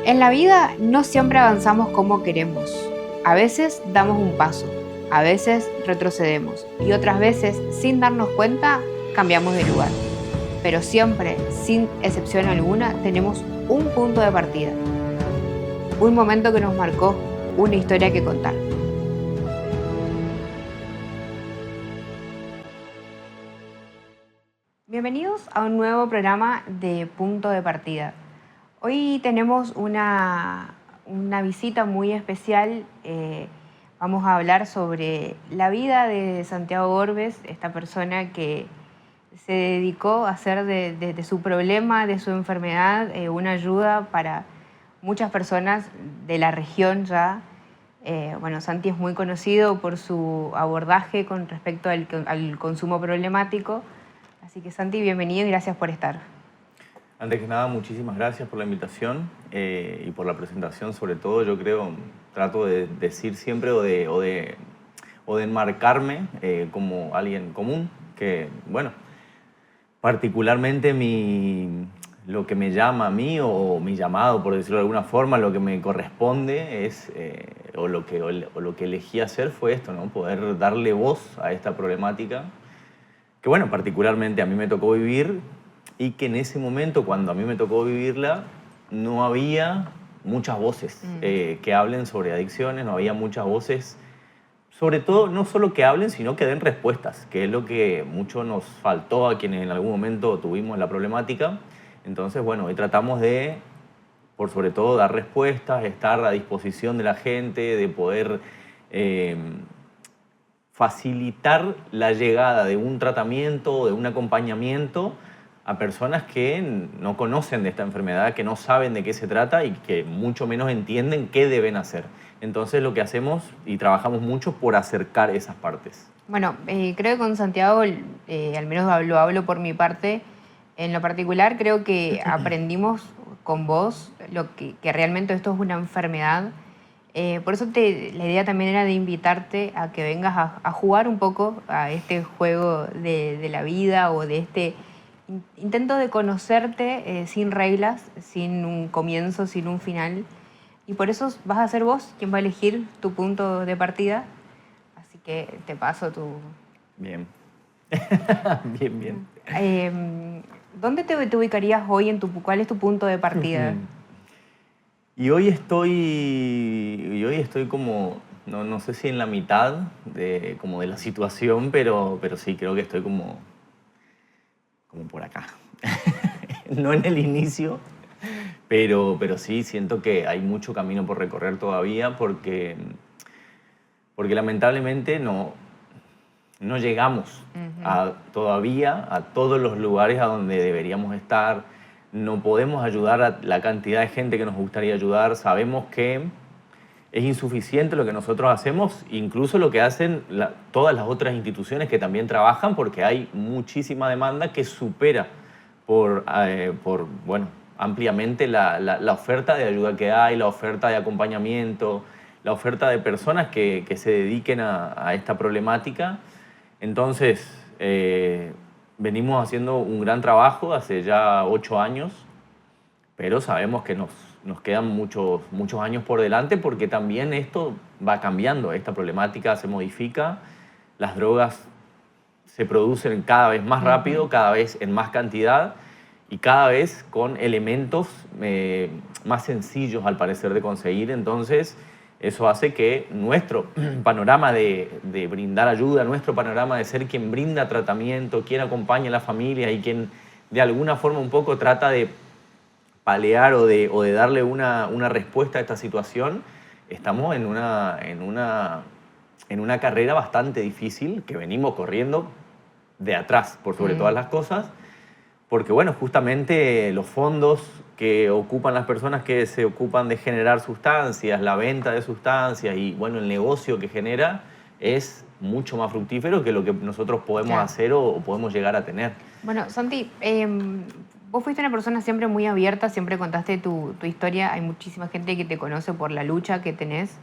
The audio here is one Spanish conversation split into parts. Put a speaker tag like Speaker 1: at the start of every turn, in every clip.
Speaker 1: En la vida no siempre avanzamos como queremos. A veces damos un paso, a veces retrocedemos y otras veces, sin darnos cuenta, cambiamos de lugar. Pero siempre, sin excepción alguna, tenemos un punto de partida. Un momento que nos marcó, una historia que contar. Bienvenidos a un nuevo programa de Punto de Partida. Hoy tenemos una visita muy especial. Vamos a hablar sobre la vida de Santiago Orbes, esta persona que se dedicó a hacer de su problema, de su enfermedad, una ayuda para muchas personas de la región ya. Santi es muy conocido por su abordaje con respecto al consumo problemático. Así que Santi, bienvenido y gracias por estar.
Speaker 2: Antes que nada, muchísimas gracias por la invitación y por la presentación. Sobre todo, yo creo, trato de decir siempre o de enmarcarme como alguien común, que, bueno, particularmente lo que me llama a mí o mi llamado, por decirlo de alguna forma, lo que me corresponde es, o lo que elegí hacer fue esto, ¿no? Poder darle voz a esta problemática que, bueno, particularmente a mí me tocó vivir y que en ese momento, cuando a mí me tocó vivirla, no había muchas voces que hablen sobre adicciones, no había muchas voces, sobre todo, no solo que hablen, sino que den respuestas, que es lo que mucho nos faltó a quienes en algún momento tuvimos la problemática. Entonces, bueno, hoy tratamos de, por sobre todo, dar respuestas, estar a disposición de la gente, de poder facilitar la llegada de un tratamiento, de un acompañamiento a personas que no conocen de esta enfermedad, que no saben de qué se trata y que mucho menos entienden qué deben hacer. Entonces lo que hacemos y trabajamos mucho por acercar esas partes.
Speaker 1: Bueno, creo que con Santiago, al menos lo hablo por mi parte, en lo particular creo que aprendimos con vos que realmente esto es una enfermedad. Por eso la idea también era de invitarte a que vengas a jugar un poco a este juego de la vida o de este intento de conocerte sin reglas, sin un comienzo, sin un final. Y por eso vas a ser vos quien va a elegir tu punto de partida. Así que te paso tu...
Speaker 2: Bien. Bien.
Speaker 1: ¿Dónde te ubicarías hoy cuál es tu punto de partida?
Speaker 2: Y hoy estoy como, no sé si en la mitad de la situación, pero sí creo que estoy como por acá. No en el inicio, pero sí siento que hay mucho camino por recorrer todavía porque lamentablemente no llegamos todavía a todos los lugares a donde deberíamos estar. No podemos ayudar a la cantidad de gente que nos gustaría ayudar. Sabemos que es insuficiente lo que nosotros hacemos, incluso lo que hacen todas las otras instituciones que también trabajan, porque hay muchísima demanda que supera ampliamente la oferta de ayuda que hay, la oferta de acompañamiento, la oferta de personas que se dediquen a esta problemática. Entonces, venimos haciendo un gran trabajo hace ya 8 años, pero sabemos que nos quedan muchos años por delante porque también esto va cambiando, esta problemática se modifica, las drogas se producen cada vez más rápido, cada vez en más cantidad y cada vez con elementos más sencillos al parecer de conseguir. Entonces, eso hace que nuestro panorama de brindar ayuda, nuestro panorama de ser quien brinda tratamiento, quien acompaña a la familia y quien de alguna forma un poco trata de paliar o de darle una respuesta a esta situación, estamos en una carrera bastante difícil que venimos corriendo de atrás por sobre todas las cosas, porque bueno, justamente los fondos que ocupan las personas que se ocupan de generar sustancias, la venta de sustancias y bueno, el negocio que genera es mucho más fructífero que lo que nosotros podemos hacer o podemos llegar a tener.
Speaker 1: Bueno, Santi, vos fuiste una persona siempre muy abierta, siempre contaste tu historia, hay muchísima gente que te conoce por la lucha que tenés,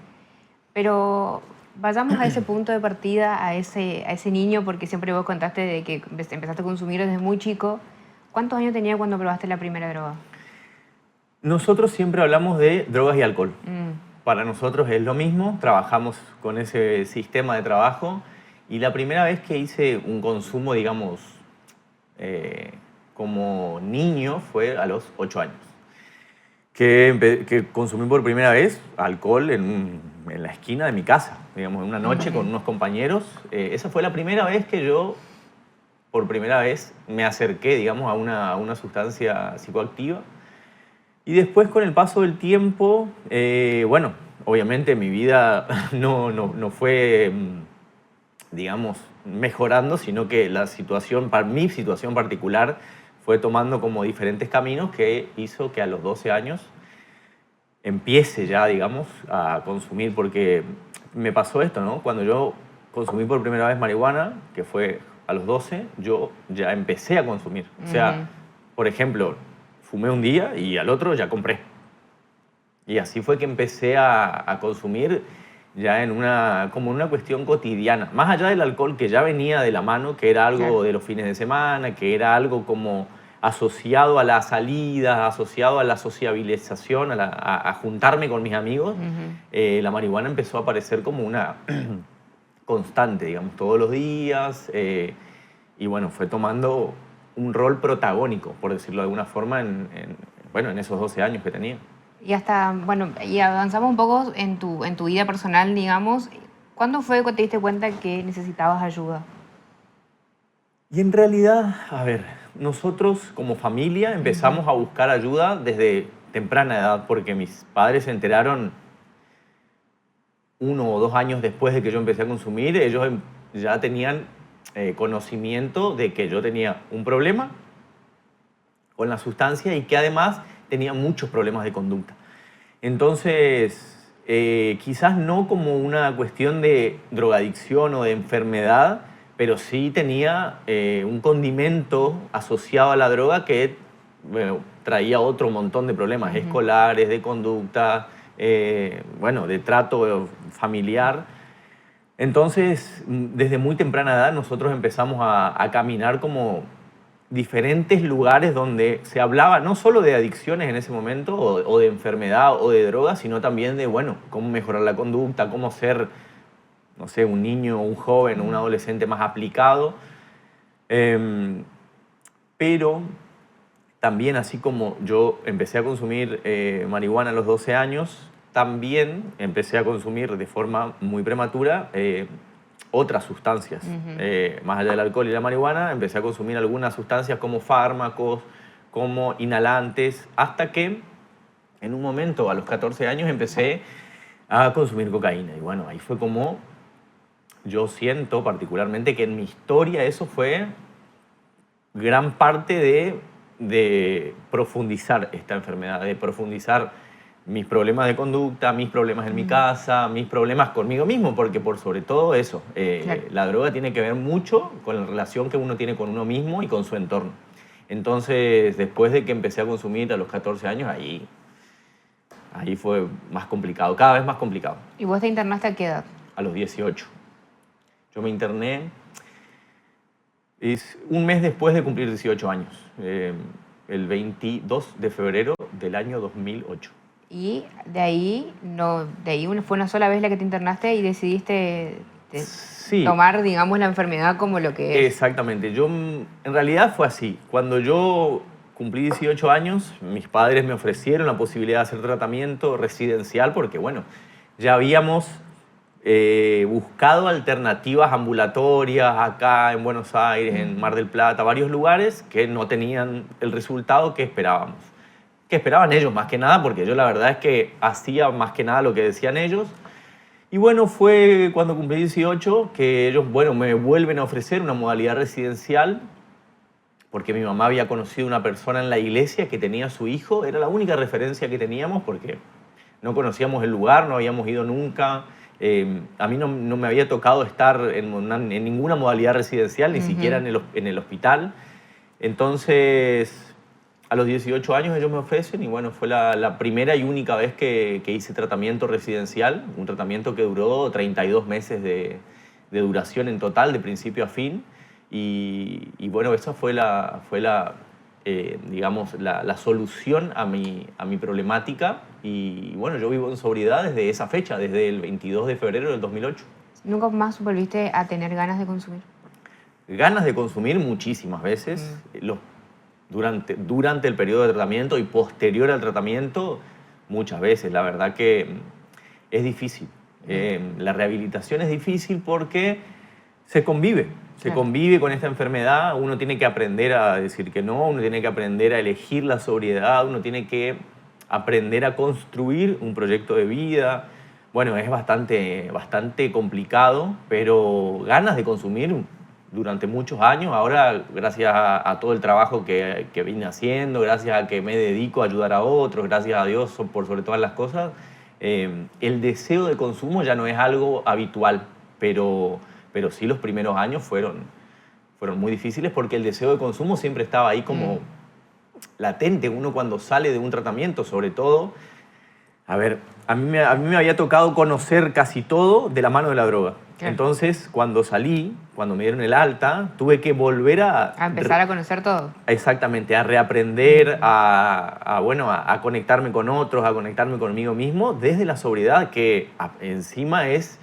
Speaker 1: pero vayamos a ese punto de partida, a ese niño, porque siempre vos contaste de que empezaste a consumir desde muy chico. ¿Cuántos años tenías cuando probaste la primera droga?
Speaker 2: Nosotros siempre hablamos de drogas y alcohol.
Speaker 1: Mm,
Speaker 2: Para nosotros es lo mismo, trabajamos con ese sistema de trabajo y la primera vez que hice un consumo, digamos, como niño fue a los 8 años. Que consumí por primera vez alcohol en la esquina de mi casa, digamos, en una noche con unos compañeros. Esa fue la primera vez que yo, por primera vez, me acerqué, digamos, a una sustancia psicoactiva. Y después, con el paso del tiempo, bueno, obviamente mi vida no fue, digamos, mejorando, sino que mi situación particular fue tomando como diferentes caminos que hizo que a los 12 años empiece ya, digamos, a consumir, porque me pasó esto, ¿no? Cuando yo consumí por primera vez marihuana, que fue a los 12, yo ya empecé a consumir. O sea, por ejemplo, fumé un día y al otro ya compré. Y así fue que empecé a consumir ya como en una cuestión cotidiana. Más allá del alcohol que ya venía de la mano, que era algo
Speaker 1: claro.
Speaker 2: de los fines de semana, que era algo como asociado a las salidas, asociado a la sociabilización, a juntarme con mis amigos, la marihuana empezó a aparecer como una constante, digamos, todos los días. Y bueno, fue tomando un rol protagónico, por decirlo de alguna forma, bueno, en esos 12 años que tenía.
Speaker 1: Y hasta, bueno, y avanzamos un poco en tu vida personal, digamos. ¿Cuándo fue que te diste cuenta que necesitabas ayuda?
Speaker 2: Y en realidad, a ver, nosotros como familia empezamos a buscar ayuda desde temprana edad, porque mis padres se enteraron 1 o 2 años después de que yo empecé a consumir. Ellos ya tenían conocimiento de que yo tenía un problema con la sustancia y que además tenía muchos problemas de conducta. Entonces, quizás no como una cuestión de drogadicción o de enfermedad, pero sí tenía un condimento asociado a la droga que, bueno, traía otro montón de problemas escolares, de conducta, bueno, de trato familiar. Entonces, desde muy temprana edad nosotros empezamos a caminar como diferentes lugares donde se hablaba no solo de adicciones en ese momento o de enfermedad o de drogas, sino también de, bueno, cómo mejorar la conducta, cómo ser, no sé, un niño, un joven o un adolescente más aplicado. Pero también, así como yo empecé a consumir marihuana a los 12 años, también empecé a consumir de forma muy prematura otras sustancias. Más allá del alcohol y la marihuana, empecé a consumir algunas sustancias como fármacos, como inhalantes, hasta que en un momento, a los 14 años, empecé a consumir cocaína. Y bueno, ahí fue como yo siento particularmente que en mi historia eso fue gran parte de profundizar esta enfermedad, de profundizar mis problemas de conducta, mis problemas en mi casa, mis problemas conmigo mismo, porque por sobre todo eso,
Speaker 1: Claro.
Speaker 2: la droga tiene que ver mucho con la relación que uno tiene con uno mismo y con su entorno. Entonces, después de que empecé a consumir a los 14 años, ahí fue más complicado, cada vez más complicado.
Speaker 1: ¿Y vos te internaste a qué edad?
Speaker 2: A los 18. Yo me interné un mes después de cumplir 18 años, el 22 de febrero del año 2008.
Speaker 1: Y de ahí fue una sola vez la que te internaste y decidiste
Speaker 2: Sí.
Speaker 1: tomar, digamos, la enfermedad como lo que es.
Speaker 2: Exactamente. En realidad fue así. Cuando yo cumplí 18 años, mis padres me ofrecieron la posibilidad de hacer tratamiento residencial porque, bueno, ya habíamos buscado alternativas ambulatorias acá en Buenos Aires, en Mar del Plata, varios lugares que no tenían el resultado que esperábamos. Que esperaban ellos más que nada, porque yo la verdad es que hacía más que nada lo que decían ellos. Y bueno, fue cuando cumplí 18 que ellos, bueno, me vuelven a ofrecer una modalidad residencial porque mi mamá había conocido una persona en la iglesia que tenía a su hijo. Era la única referencia que teníamos porque no conocíamos el lugar, no habíamos ido nunca. A mí no me había tocado estar en ninguna modalidad residencial, ni siquiera en el hospital. Entonces, a los 18 años ellos me ofrecen y bueno, fue la primera y única vez que hice tratamiento residencial, un tratamiento que duró 32 meses de duración en total, de principio a fin. Y bueno, esa fue digamos, la solución a mi problemática. Y bueno, yo vivo en sobriedad desde esa fecha, desde el 22 de febrero del 2008.
Speaker 1: ¿Nunca más volviste a tener ganas de consumir?
Speaker 2: Ganas de consumir muchísimas veces. Durante el periodo de tratamiento y posterior al tratamiento, muchas veces. La verdad que es difícil. La rehabilitación es difícil porque se convive. Se convive con esta enfermedad. Uno tiene que aprender a decir que no, uno tiene que aprender a elegir la sobriedad, uno tiene que aprender a construir un proyecto de vida. Bueno, es bastante complicado, pero ganas de consumir durante muchos años. Ahora, gracias a todo el trabajo que vine haciendo, gracias a que me dedico a ayudar a otros, gracias a Dios por sobre todas las cosas, el deseo de consumo ya no es algo habitual, pero sí los primeros años fueron muy difíciles porque el deseo de consumo siempre estaba ahí como latente. Uno cuando sale de un tratamiento, sobre todo, a ver, a mí me había tocado conocer casi todo de la mano de la droga. Claro. Entonces, cuando salí, cuando me dieron el alta, tuve que volver a
Speaker 1: empezar a conocer todo.
Speaker 2: Exactamente, a reaprender, a conectarme con otros, a conectarme conmigo mismo desde la sobriedad, que encima es,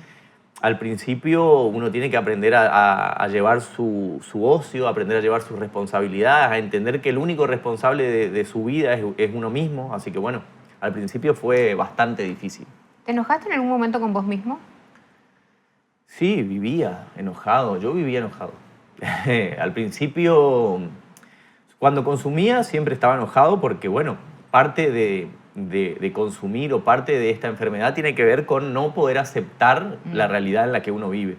Speaker 2: al principio uno tiene que aprender a llevar su ocio, aprender a llevar sus responsabilidades, a entender que el único responsable de su vida es uno mismo. Así que bueno, al principio fue bastante difícil.
Speaker 1: ¿Te enojaste en algún momento con vos mismo?
Speaker 2: Sí, vivía enojado. Yo vivía enojado. Al principio, cuando consumía, siempre estaba enojado porque, bueno, parte de consumir o parte de esta enfermedad tiene que ver con no poder aceptar la realidad en la que uno vive.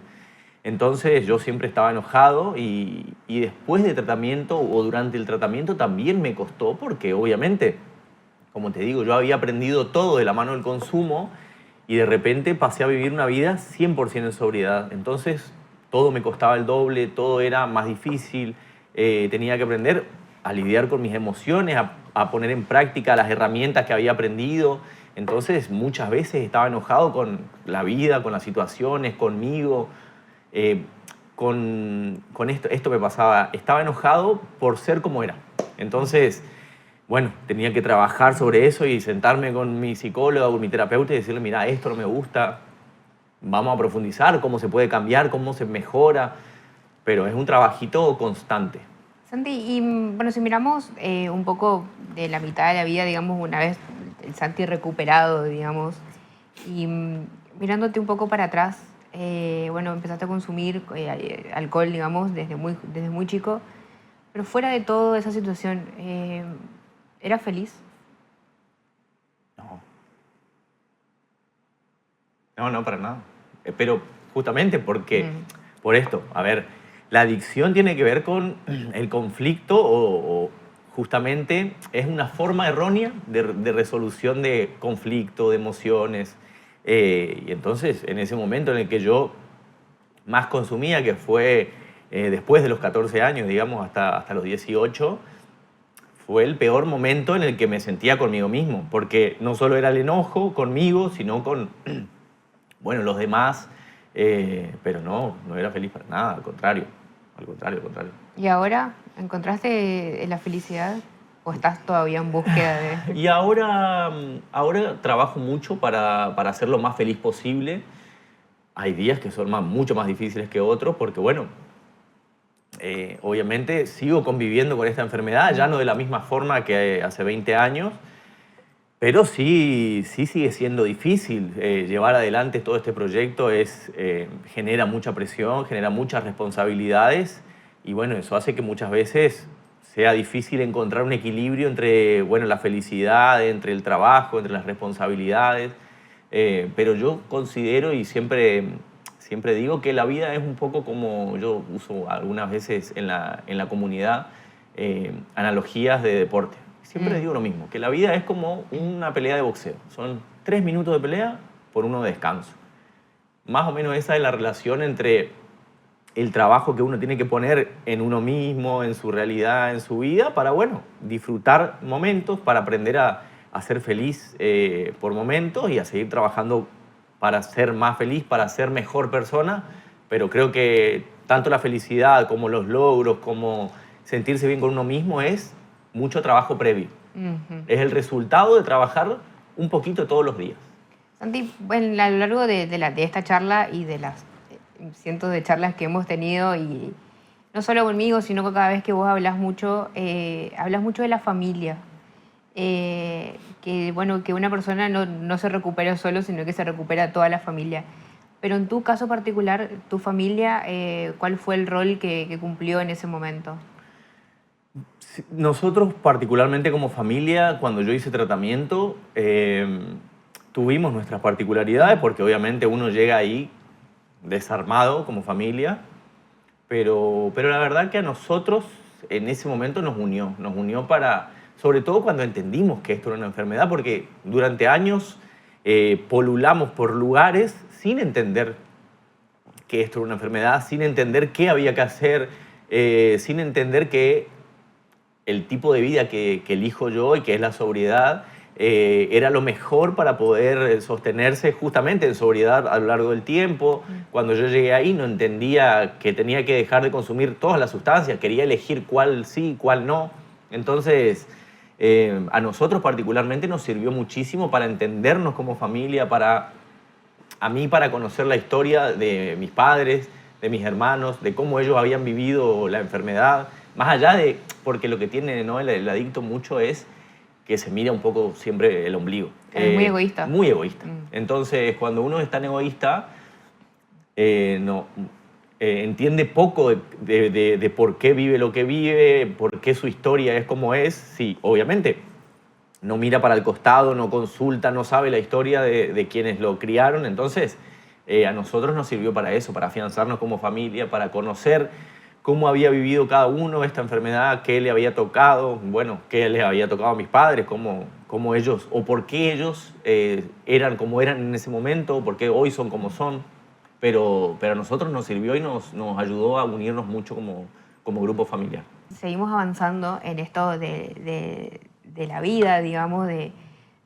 Speaker 2: Entonces, yo siempre estaba enojado y después de tratamiento o durante el tratamiento también me costó porque, obviamente, como te digo, yo había aprendido todo de la mano del consumo y de repente pasé a vivir una vida 100% en sobriedad. Entonces, todo me costaba el doble, todo era más difícil. Tenía que aprender a lidiar con mis emociones, a poner en práctica las herramientas que había aprendido. Entonces, muchas veces estaba enojado con la vida, con las situaciones, conmigo. Con esto me pasaba. Estaba enojado por ser como era. Entonces, bueno, tenía que trabajar sobre eso y sentarme con mi psicóloga o mi terapeuta y decirle, mira, esto no me gusta, vamos a profundizar, cómo se puede cambiar, cómo se mejora, pero es un trabajito constante.
Speaker 1: Santi, y bueno, si miramos un poco de la mitad de la vida, digamos, una vez el Santi recuperado, digamos, y mirándote un poco para atrás, bueno, empezaste a consumir alcohol, digamos, desde muy chico, pero fuera de toda esa situación, ¿eras feliz?
Speaker 2: No, para nada. Pero justamente porque, por esto, a ver, la adicción tiene que ver con el conflicto o justamente es una forma errónea de resolución de conflicto, de emociones. Y entonces, en ese momento en el que yo más consumía, que fue después de los 14 años, digamos, hasta los 18, fue el peor momento en el que me sentía conmigo mismo, porque no solo era el enojo conmigo, sino con, bueno, los demás, pero no era feliz para nada, al contrario.
Speaker 1: ¿Y ahora encontraste la felicidad o estás todavía en búsqueda de...?
Speaker 2: Y ahora trabajo mucho para hacer lo más feliz posible. Hay días que son mucho más difíciles que otros porque, bueno, obviamente sigo conviviendo con esta enfermedad, ya no de la misma forma que hace 20 años, pero sí sigue siendo difícil. Llevar adelante todo este proyecto genera mucha presión, genera muchas responsabilidades y bueno, eso hace que muchas veces sea difícil encontrar un equilibrio entre, bueno, la felicidad, entre el trabajo, entre las responsabilidades. Pero yo considero y siempre digo que la vida es un poco como yo uso algunas veces en la comunidad analogías de deporte. Siempre digo lo mismo, que la vida es como una pelea de boxeo. Son 3 minutos de pelea por 1 de descanso. Más o menos esa es la relación entre el trabajo que uno tiene que poner en uno mismo, en su realidad, en su vida, para, bueno, disfrutar momentos, para aprender a ser feliz por momentos y a seguir trabajando para ser más feliz, para ser mejor persona. Pero creo que tanto la felicidad como los logros, como sentirse bien con uno mismo es mucho trabajo previo. Es el resultado de trabajar un poquito todos los días.
Speaker 1: Santi, bueno, a lo largo de esta charla y de las cientos de charlas que hemos tenido, y no solo conmigo, sino que cada vez que vos hablas mucho de la familia. Que, bueno, que una persona no se recupera solo, sino que se recupera toda la familia. Pero en tu caso particular, tu familia, ¿cuál fue el rol que cumplió en ese momento?
Speaker 2: Nosotros, particularmente como familia, cuando yo hice tratamiento, tuvimos nuestras particularidades, porque obviamente uno llega ahí desarmado como familia, pero la verdad que a nosotros en ese momento nos unió para, sobre todo cuando entendimos que esto era una enfermedad, porque durante años polulamos por lugares sin entender que esto era una enfermedad, sin entender qué había que hacer, sin entender que el tipo de vida que elijo yo y que es la sobriedad era lo mejor para poder sostenerse justamente en sobriedad a lo largo del tiempo. Cuando yo llegué ahí no entendía que tenía que dejar de consumir todas las sustancias, quería elegir cuál sí, cuál no. Entonces, a nosotros particularmente nos sirvió muchísimo para entendernos como familia, a mí para conocer la historia de mis padres, de mis hermanos, de cómo ellos habían vivido la enfermedad. Más allá de, porque lo que tiene, ¿no?, el adicto mucho es que se mira un poco siempre el ombligo.
Speaker 1: Es muy egoísta.
Speaker 2: Muy egoísta. Entonces, cuando uno es tan egoísta, entiende poco de por qué vive lo que vive, por qué su historia es como es. Sí, obviamente, no mira para el costado, no consulta, no sabe la historia de quienes lo criaron. Entonces, a nosotros nos sirvió para eso, para afianzarnos como familia, para conocer cómo había vivido cada uno esta enfermedad, qué le había tocado, bueno, qué les había tocado a mis padres, cómo ellos, o por qué ellos eran como eran en ese momento, por qué hoy son como son. Pero a nosotros nos sirvió y nos ayudó a unirnos mucho como grupo familiar.
Speaker 1: Seguimos avanzando en esto de la vida, digamos, de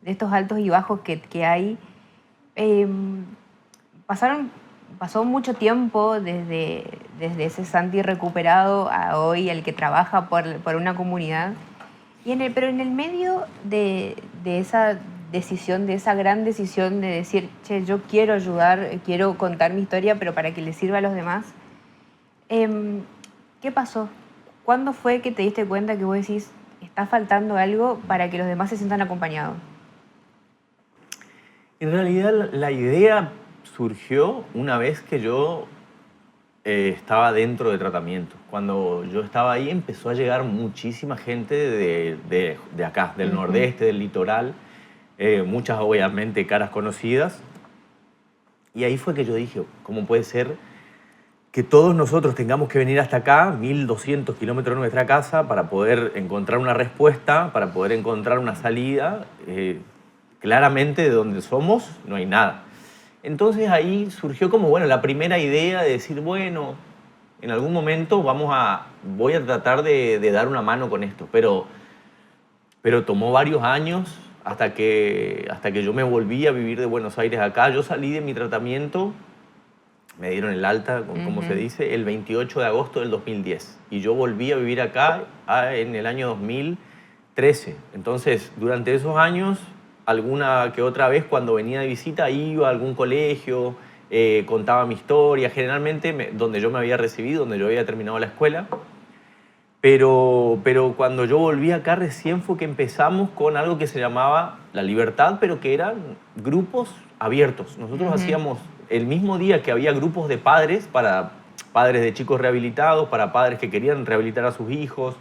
Speaker 1: estos altos y bajos que hay. Pasó mucho tiempo desde ese Santi recuperado a hoy, el que trabaja por una comunidad. Pero en el medio de esa decisión, de esa gran decisión de decir, che, yo quiero ayudar, quiero contar mi historia, pero para que le sirva a los demás, ¿qué pasó? ¿Cuándo fue que te diste cuenta que vos decís, está faltando algo para que los demás se sientan acompañados?
Speaker 2: En realidad la idea surgió una vez que yo estaba dentro de tratamiento. Cuando yo estaba ahí empezó a llegar muchísima gente de acá, del nordeste, del litoral, muchas obviamente caras conocidas. Y ahí fue que yo dije, ¿cómo puede ser que todos nosotros tengamos que venir hasta acá, 1200 kilómetros de nuestra casa, para poder encontrar una respuesta, para poder encontrar una salida? Claramente de donde somos no hay nada. Entonces ahí surgió como, bueno, la primera idea de decir, bueno, en algún momento voy a tratar de dar una mano con esto, pero tomó varios años hasta que yo me volví a vivir de Buenos Aires acá. Yo salí de mi tratamiento, me dieron el alta, como se dice, el 28 de agosto del 2010. Y yo volví a vivir acá en el año 2013. Entonces, durante esos años, alguna que otra vez cuando venía de visita iba a algún colegio, contaba mi historia, generalmente donde yo me había recibido, donde yo había terminado la escuela. Pero cuando yo volví acá recién fue que empezamos con algo que se llamaba La Libertad, pero que eran grupos abiertos. Nosotros hacíamos el mismo día que había grupos de padres, para padres de chicos rehabilitados, para padres que querían rehabilitar a sus hijos.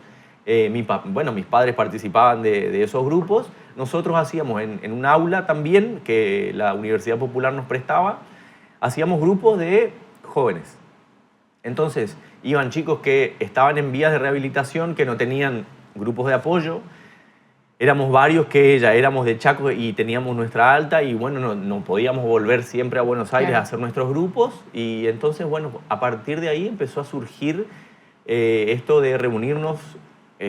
Speaker 2: Mis padres participaban de esos grupos. Nosotros hacíamos en un aula también que la Universidad Popular nos prestaba, hacíamos grupos de jóvenes. Entonces, iban chicos que estaban en vías de rehabilitación, que no tenían grupos de apoyo. Éramos varios que ya éramos de Chaco y teníamos nuestra alta y bueno, no podíamos volver siempre a Buenos Aires a hacer nuestros grupos. Y entonces, bueno, a partir de ahí empezó a surgir esto de reunirnos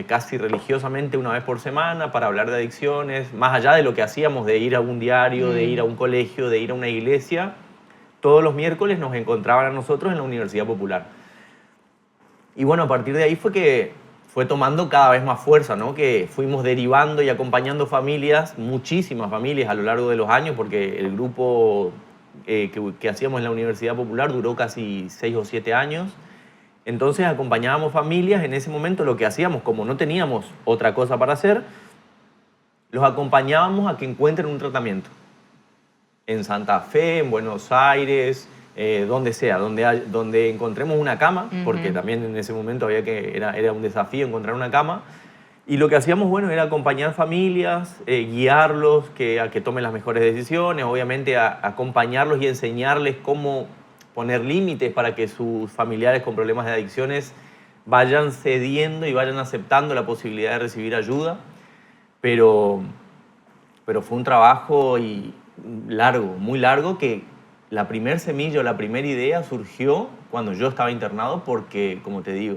Speaker 2: casi religiosamente una vez por semana para hablar de adicciones, más allá de lo que hacíamos de ir a un diario, de ir a un colegio, de ir a una iglesia. Todos los miércoles nos encontraban a nosotros en la Universidad Popular. Y bueno, a partir de ahí fue que fue tomando cada vez más fuerza, ¿no? Que fuimos derivando y acompañando familias, muchísimas familias a lo largo de los años, porque el grupo que hacíamos en la Universidad Popular duró casi 6 o 7 años. Entonces acompañábamos familias. En ese momento lo que hacíamos, como no teníamos otra cosa para hacer, los acompañábamos a que encuentren un tratamiento. En Santa Fe, en Buenos Aires, donde sea, donde encontremos una cama, porque también en ese momento era un desafío encontrar una cama. Y lo que hacíamos, bueno, era acompañar familias, guiarlos a que tomen las mejores decisiones, obviamente acompañarlos y enseñarles cómo poner límites para que sus familiares con problemas de adicciones vayan cediendo y vayan aceptando la posibilidad de recibir ayuda. Pero fue un trabajo largo, muy largo, que la primer semilla o la primera idea surgió cuando yo estaba internado porque, como te digo,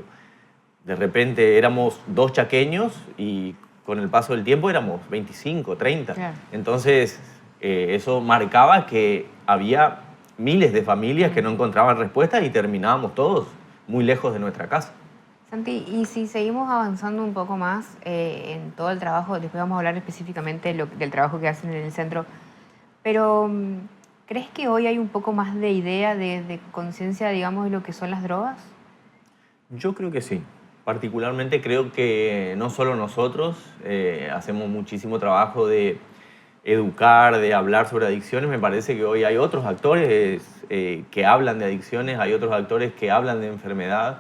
Speaker 2: de repente éramos 2 chaqueños y con el paso del tiempo éramos 25, 30.
Speaker 1: Claro.
Speaker 2: Entonces, eso marcaba que había miles de familias que no encontraban respuestas y terminábamos todos muy lejos de nuestra casa.
Speaker 1: Santi, y si seguimos avanzando un poco más en todo el trabajo, después vamos a hablar específicamente del trabajo que hacen en el centro, pero ¿crees que hoy hay un poco más de idea, de conciencia, digamos, de lo que son las drogas?
Speaker 2: Yo creo que sí. Particularmente creo que no solo nosotros hacemos muchísimo trabajo de educar, de hablar sobre adicciones. Me parece que hoy hay otros actores que hablan de adicciones, hay otros actores que hablan de enfermedad,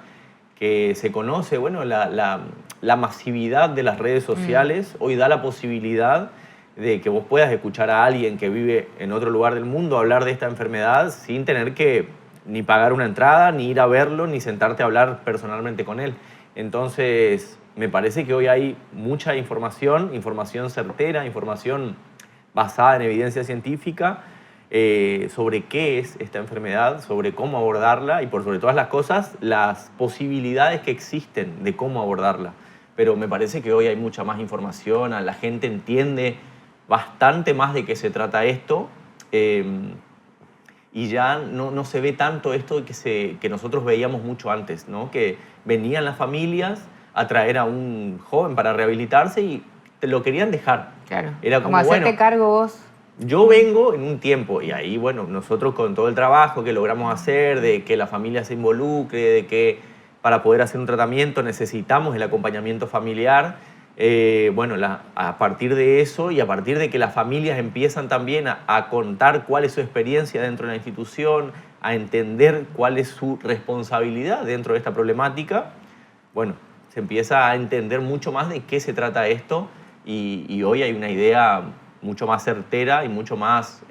Speaker 2: que se conoce, bueno, la masividad de las redes sociales hoy da la posibilidad de que vos puedas escuchar a alguien que vive en otro lugar del mundo hablar de esta enfermedad sin tener que ni pagar una entrada, ni ir a verlo, ni sentarte a hablar personalmente con él. Entonces, me parece que hoy hay mucha información certera, información basada en evidencia científica sobre qué es esta enfermedad, sobre cómo abordarla y, por sobre todas las cosas, las posibilidades que existen de cómo abordarla. Pero me parece que hoy hay mucha más información, la gente entiende bastante más de qué se trata esto y ya no se ve tanto esto que nosotros veíamos mucho antes, ¿no? Que venían las familias a traer a un joven para rehabilitarse y te lo querían dejar.
Speaker 1: Claro,
Speaker 2: Era
Speaker 1: como hacerte
Speaker 2: bueno,
Speaker 1: cargo vos.
Speaker 2: yo vengo en un tiempo y ahí, bueno, nosotros con todo el trabajo que logramos hacer, de que la familia se involucre, de que para poder hacer un tratamiento necesitamos el acompañamiento familiar, bueno, a partir de eso y a partir de que las familias empiezan también a contar cuál es su experiencia dentro de la institución, a entender cuál es su responsabilidad dentro de esta problemática, bueno, se empieza a entender mucho más de qué se trata esto y hoy hay una idea mucho más certera y mucho más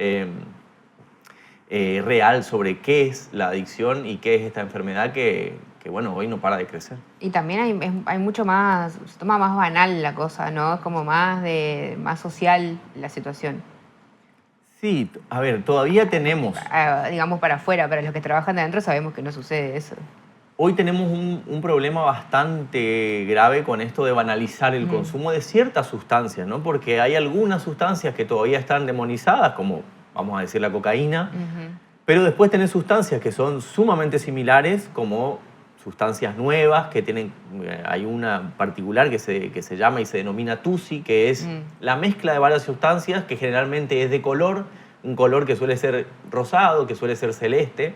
Speaker 2: real sobre qué es la adicción y qué es esta enfermedad que bueno, hoy no para de crecer.
Speaker 1: Y también hay mucho más, se toma más banal la cosa, ¿no? Es como más social la situación.
Speaker 2: Sí, a ver, todavía tenemos...
Speaker 1: Digamos para afuera, para los que trabajan de adentro sabemos que no sucede eso.
Speaker 2: Hoy tenemos un problema bastante grave con esto de banalizar el consumo de ciertas sustancias, ¿no? Porque hay algunas sustancias que todavía están demonizadas, como, vamos a decir, la cocaína, pero después tenés sustancias que son sumamente similares, como sustancias nuevas, que tienen, hay una particular que se llama y se denomina TUSI, que es la mezcla de varias sustancias que generalmente es de color, un color que suele ser rosado, que suele ser celeste,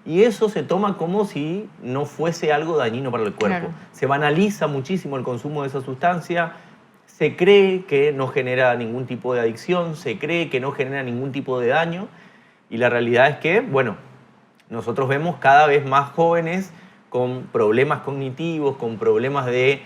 Speaker 2: y eso se toma como si no fuese algo dañino para el cuerpo.
Speaker 1: Claro.
Speaker 2: Se banaliza muchísimo el consumo de esa sustancia, se cree que no genera ningún tipo de adicción, se cree que no genera ningún tipo de daño, y la realidad es que, bueno, nosotros vemos cada vez más jóvenes con problemas cognitivos, con problemas de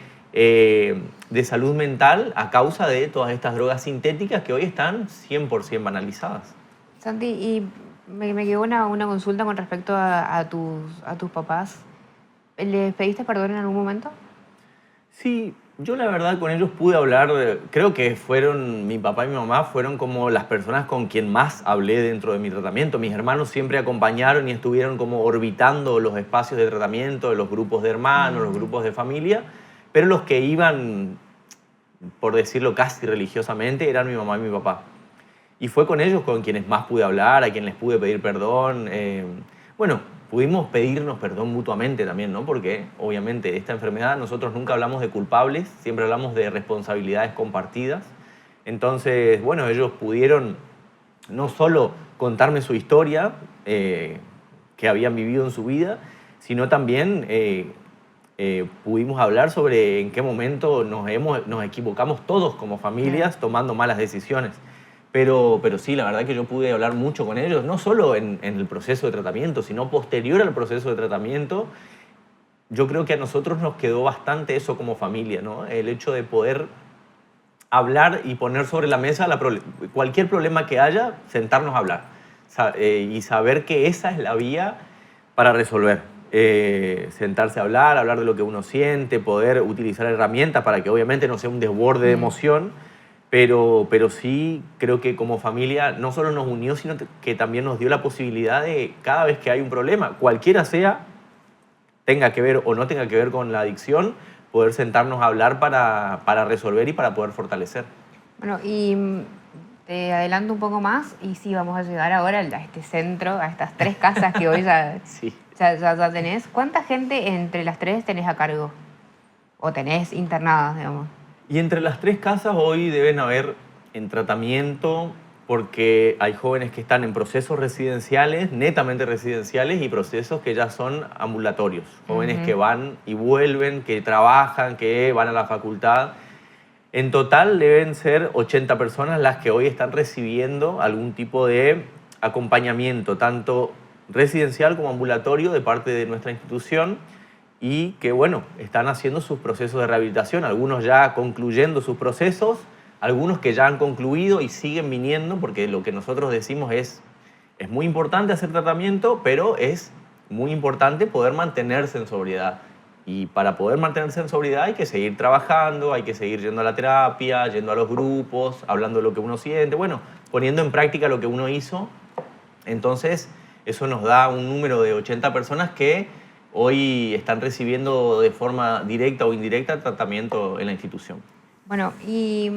Speaker 2: salud mental a causa de todas estas drogas sintéticas que hoy están 100% banalizadas.
Speaker 1: Santi, y me quedó una consulta con respecto a tus papás. ¿Les pediste perdón en algún momento?
Speaker 2: Sí, yo la verdad con ellos pude hablar, creo que mi papá y mi mamá fueron como las personas con quien más hablé dentro de mi tratamiento. Mis hermanos siempre acompañaron y estuvieron como orbitando los espacios de tratamiento, los grupos de hermanos, los grupos de familia, pero los que iban, por decirlo casi religiosamente, eran mi mamá y mi papá. Y fue con ellos con quienes más pude hablar, a quienes les pude pedir perdón. Bueno, pudimos pedirnos perdón mutuamente también, ¿no? Porque obviamente esta enfermedad nosotros nunca hablamos de culpables, siempre hablamos de responsabilidades compartidas. Entonces, bueno, ellos pudieron no solo contarme su historia que habían vivido en su vida, sino también pudimos hablar sobre en qué momento nos equivocamos todos como familias tomando malas decisiones. Pero sí, la verdad que yo pude hablar mucho con ellos, no solo en el proceso de tratamiento, sino posterior al proceso de tratamiento. Yo creo que a nosotros nos quedó bastante eso como familia, ¿no? El hecho de poder hablar y poner sobre la mesa cualquier problema que haya, sentarnos a hablar y saber que esa es la vía para resolver. Sentarse a hablar de lo que uno siente, poder utilizar herramientas para que obviamente no sea un desborde de emoción, pero sí creo que como familia no solo nos unió, sino que también nos dio la posibilidad de cada vez que hay un problema, cualquiera sea, tenga que ver o no tenga que ver con la adicción, poder sentarnos a hablar para resolver y para poder fortalecer.
Speaker 1: Bueno, y te adelanto un poco más y sí, vamos a llegar ahora a este centro, a estas 3 casas que hoy ya,
Speaker 2: Sí.
Speaker 1: ya tenés. ¿Cuánta gente entre las 3 tenés a cargo? ¿O tenés internadas, digamos?
Speaker 2: Y entre las 3 casas hoy deben haber en tratamiento, porque hay jóvenes que están en procesos residenciales, netamente residenciales, y procesos que ya son ambulatorios. Jóvenes que van y vuelven, que trabajan, que van a la facultad. En total deben ser 80 personas las que hoy están recibiendo algún tipo de acompañamiento, tanto residencial como ambulatorio, de parte de nuestra institución, y que, bueno, están haciendo sus procesos de rehabilitación, algunos ya concluyendo sus procesos, algunos que ya han concluido y siguen viniendo, porque lo que nosotros decimos es muy importante hacer tratamiento, pero es muy importante poder mantenerse en sobriedad. Y para poder mantenerse en sobriedad hay que seguir trabajando, hay que seguir yendo a la terapia, yendo a los grupos, hablando de lo que uno siente, bueno, poniendo en práctica lo que uno hizo. Entonces, eso nos da un número de 80 personas que hoy están recibiendo de forma directa o indirecta tratamiento en la institución.
Speaker 1: Bueno, y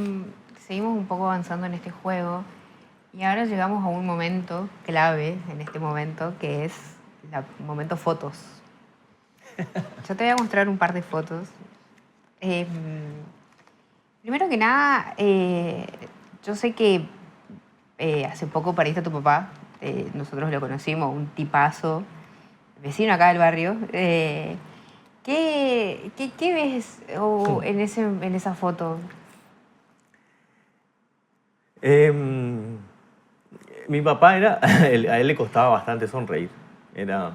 Speaker 1: seguimos un poco avanzando en este juego y ahora llegamos a un momento clave en este momento, que es el momento fotos. Yo te voy a mostrar un par de fotos. Primero que nada, yo sé que hace poco pariste a tu papá, nosotros lo conocimos, un tipazo, vecino acá del barrio. ¿Qué ves en esa foto?
Speaker 2: Mi papá a él le costaba bastante sonreír, era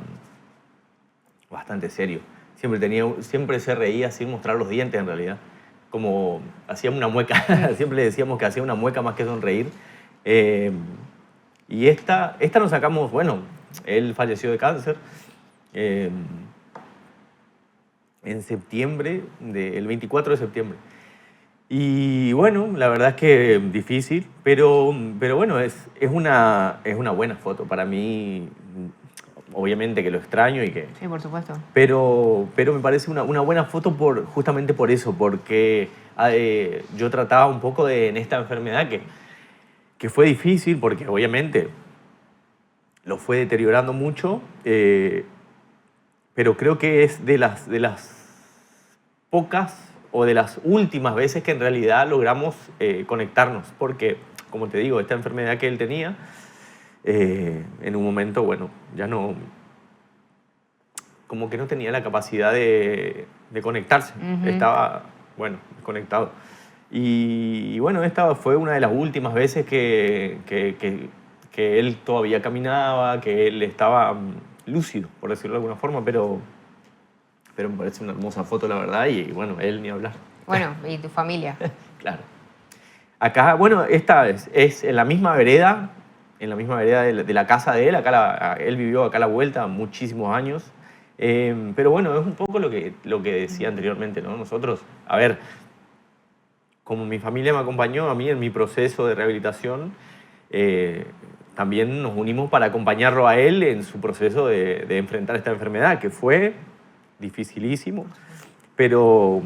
Speaker 2: bastante serio. Siempre se reía sin mostrar los dientes en realidad, como hacía una mueca, siempre le decíamos que hacía una mueca más que sonreír. Y esta nos sacamos, bueno, él falleció de cáncer en septiembre, el 24 de septiembre. Y bueno, la verdad es que difícil, pero bueno, es una buena foto. Para mí, obviamente que lo extraño y que...
Speaker 1: Sí, por supuesto.
Speaker 2: Pero me parece una buena foto justamente por eso, porque yo trataba un poco en esta enfermedad que fue difícil, porque obviamente lo fue deteriorando mucho, pero creo que es de las pocas o de las últimas veces que en realidad logramos conectarnos, porque, como te digo, esta enfermedad que él tenía, en un momento, bueno, ya no, como que no tenía la capacidad de conectarse, estaba, bueno, desconectado. Y bueno, esta fue una de las últimas veces que él todavía caminaba, que él estaba lúcido, por decirlo de alguna forma, pero me parece una hermosa foto, la verdad, y bueno, él ni hablar.
Speaker 1: Bueno, y tu familia.
Speaker 2: Claro. Acá, bueno, esta es en la misma vereda, de la casa de él. Él vivió acá a la vuelta muchísimos años. Pero bueno, es un poco lo que decía anteriormente, ¿no? Nosotros, a ver, como mi familia me acompañó a mí en mi proceso de rehabilitación, también nos unimos para acompañarlo a él en su proceso de enfrentar esta enfermedad, que fue dificilísimo, pero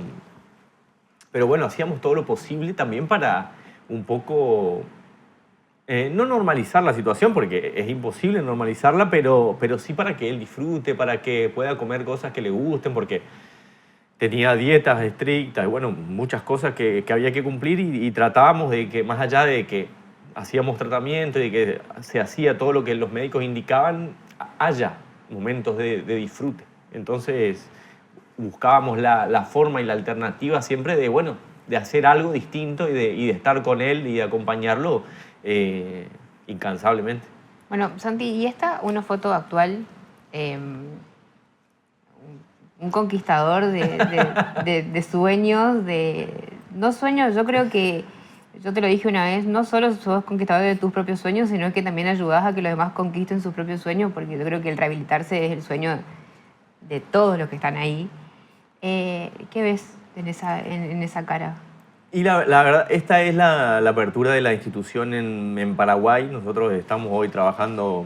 Speaker 2: bueno, hacíamos todo lo posible también para un poco no normalizar la situación, porque es imposible normalizarla, pero sí para que él disfrute, para que pueda comer cosas que le gusten, porque tenía dietas estrictas y bueno, muchas cosas que había que cumplir y tratábamos de que más allá de que hacíamos tratamiento y de que se hacía todo lo que los médicos indicaban, haya momentos de disfrute. Entonces buscábamos la forma y la alternativa siempre de, bueno, de hacer algo distinto y de estar con él y de acompañarlo incansablemente.
Speaker 1: Bueno, Santi, ¿y esta una foto actual? Un conquistador de sueños, no sueños, yo creo que, yo te lo dije una vez, no solo sos conquistador de tus propios sueños, sino que también ayudás a que los demás conquisten sus propios sueños, porque yo creo que el rehabilitarse es el sueño de todos los que están ahí. ¿Qué ves en esa cara?
Speaker 2: Y la verdad, esta es la apertura de la institución en Paraguay. Nosotros estamos hoy trabajando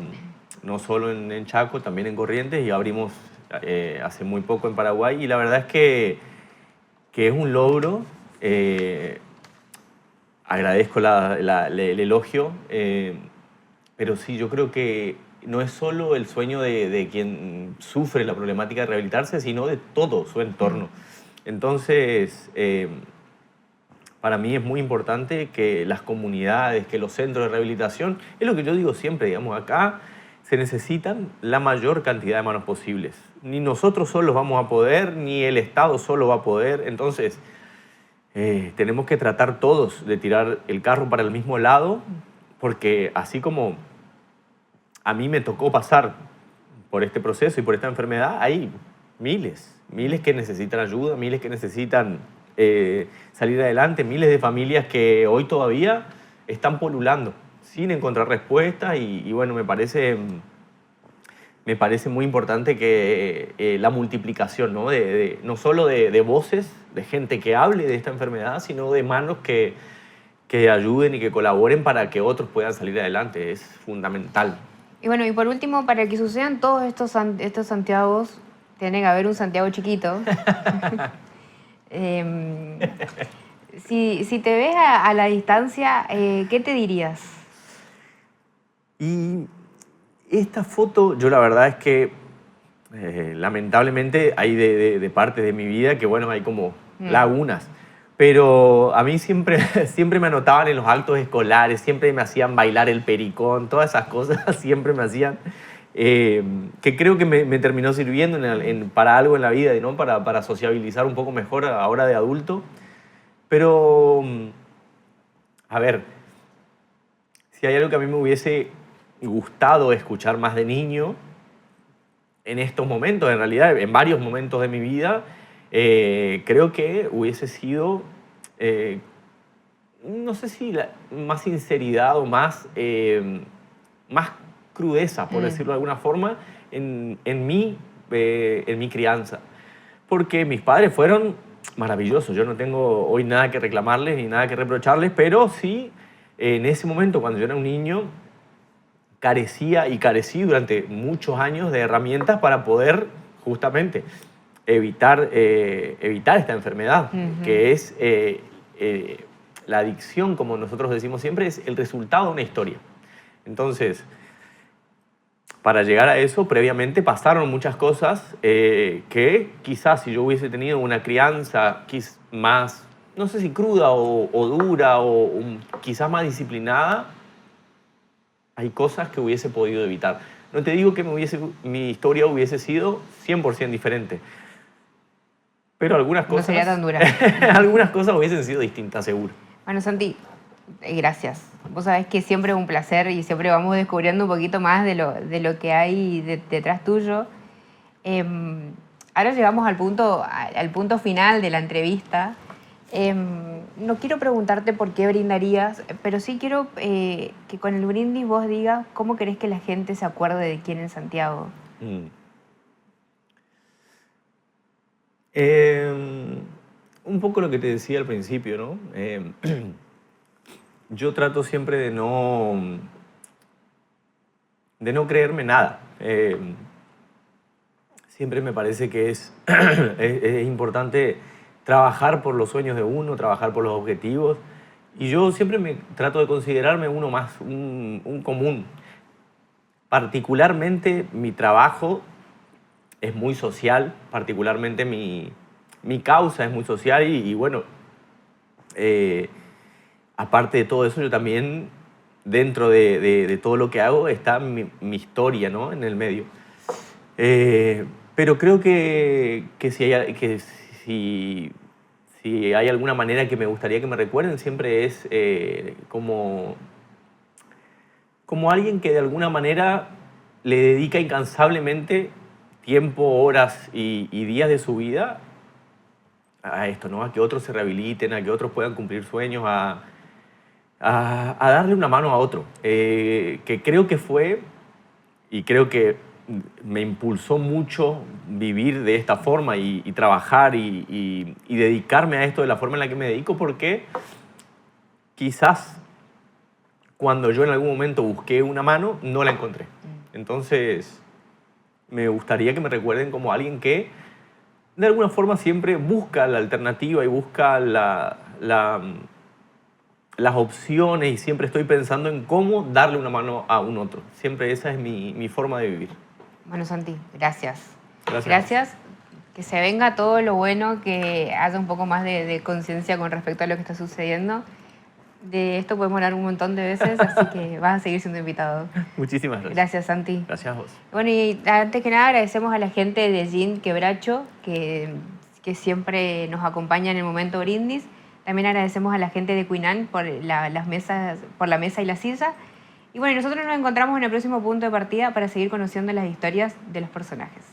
Speaker 2: no solo en Chaco, también en Corrientes y abrimos hace muy poco en Paraguay. Y la verdad es que es un logro. Agradezco el elogio, pero sí, yo creo que no es solo el sueño de quien sufre la problemática de rehabilitarse, sino de todo su entorno. Entonces, para mí es muy importante que las comunidades, que los centros de rehabilitación, es lo que yo digo siempre, digamos, acá se necesitan la mayor cantidad de manos posibles. Ni nosotros solos vamos a poder, ni el Estado solo va a poder. Entonces, tenemos que tratar todos de tirar el carro para el mismo lado, porque así como a mí me tocó pasar por este proceso y por esta enfermedad, hay miles que necesitan ayuda, miles que necesitan salir adelante, miles de familias que hoy todavía están polulando sin encontrar respuestas y bueno, me parece muy importante que la multiplicación, ¿no? No solo de voces, de gente que hable de esta enfermedad, sino de manos que ayuden y que colaboren para que otros puedan salir adelante. Es fundamental.
Speaker 1: Y bueno, y por último, para que sucedan todos estos Santiagos, tiene que haber un Santiago chiquito. Si te ves a la distancia, ¿qué te dirías?
Speaker 2: Y esta foto, yo la verdad es que lamentablemente hay de partes de mi vida que, bueno, hay como lagunas. Pero a mí siempre me anotaban en los actos escolares, siempre me hacían bailar el pericón, todas esas cosas siempre me hacían, que creo que me terminó sirviendo para algo en la vida, ¿no? Para sociabilizar un poco mejor ahora de adulto. Pero, a ver, si hay algo que a mí me hubiese gustado escuchar más de niño, en estos momentos, en realidad, en varios momentos de mi vida, creo que hubiese sido, no sé si más sinceridad o más crudeza, por decirlo de alguna forma, en mi crianza. Porque mis padres fueron maravillosos. Yo no tengo hoy nada que reclamarles ni nada que reprocharles, pero sí, en ese momento, cuando yo era un niño, carecía y carecí durante muchos años de herramientas para poder justamente evitar esta enfermedad, que es la adicción, como nosotros decimos siempre, es el resultado de una historia. Entonces, para llegar a eso, previamente pasaron muchas cosas que quizás si yo hubiese tenido una crianza más, no sé si cruda o dura o quizás más disciplinada, hay cosas que hubiese podido evitar. No te digo que mi historia hubiese sido 100% diferente, pero algunas cosas...
Speaker 1: No sería tan dura.
Speaker 2: Algunas cosas hubiesen sido distintas, seguro.
Speaker 1: Bueno, Santi, gracias. Vos sabés que siempre es un placer y siempre vamos descubriendo un poquito más de lo que hay detrás tuyo. Ahora llegamos al punto final de la entrevista. No quiero preguntarte por qué brindarías, pero sí quiero que con el brindis vos digas cómo querés que la gente se acuerde de quién es Santiago.
Speaker 2: Un poco lo que te decía al principio, ¿no? Yo trato siempre de no creerme nada. Siempre me parece que es importante trabajar por los sueños de uno, trabajar por los objetivos Y yo siempre me trato de considerarme uno más, un común. Particularmente mi trabajo es muy social, particularmente mi causa es muy social y bueno, eh, aparte de todo eso, yo también, dentro de todo lo que hago, está mi historia, ¿no? En el medio. Pero creo que si hay alguna manera que me gustaría que me recuerden, siempre es como alguien que de alguna manera le dedica incansablemente tiempo, horas y días de su vida a esto, ¿no? A que otros se rehabiliten, a que otros puedan cumplir sueños, a darle una mano a otro. Que creo que fue, y creo que me impulsó mucho vivir de esta forma y trabajar y dedicarme a esto de la forma en la que me dedico, porque quizás cuando yo en algún momento busqué una mano, no la encontré. Entonces, me gustaría que me recuerden como alguien que de alguna forma siempre busca la alternativa y busca las opciones y siempre estoy pensando en cómo darle una mano a un otro. Siempre esa es mi forma de vivir.
Speaker 1: Bueno, Santi, gracias.
Speaker 2: Gracias.
Speaker 1: Gracias. Que se venga todo lo bueno, que haya un poco más de conciencia con respecto a lo que está sucediendo. De esto podemos hablar un montón de veces, así que vas a seguir siendo invitado.
Speaker 2: Muchísimas gracias.
Speaker 1: Gracias, Santi.
Speaker 2: Gracias a vos.
Speaker 1: Bueno, y antes que nada agradecemos a la gente de Gin Quebracho, que siempre nos acompaña en el momento brindis. También agradecemos a la gente de Cuinán por las mesas, por la mesa y la silla. Y bueno, nosotros nos encontramos en el próximo punto de partida para seguir conociendo las historias de los personajes.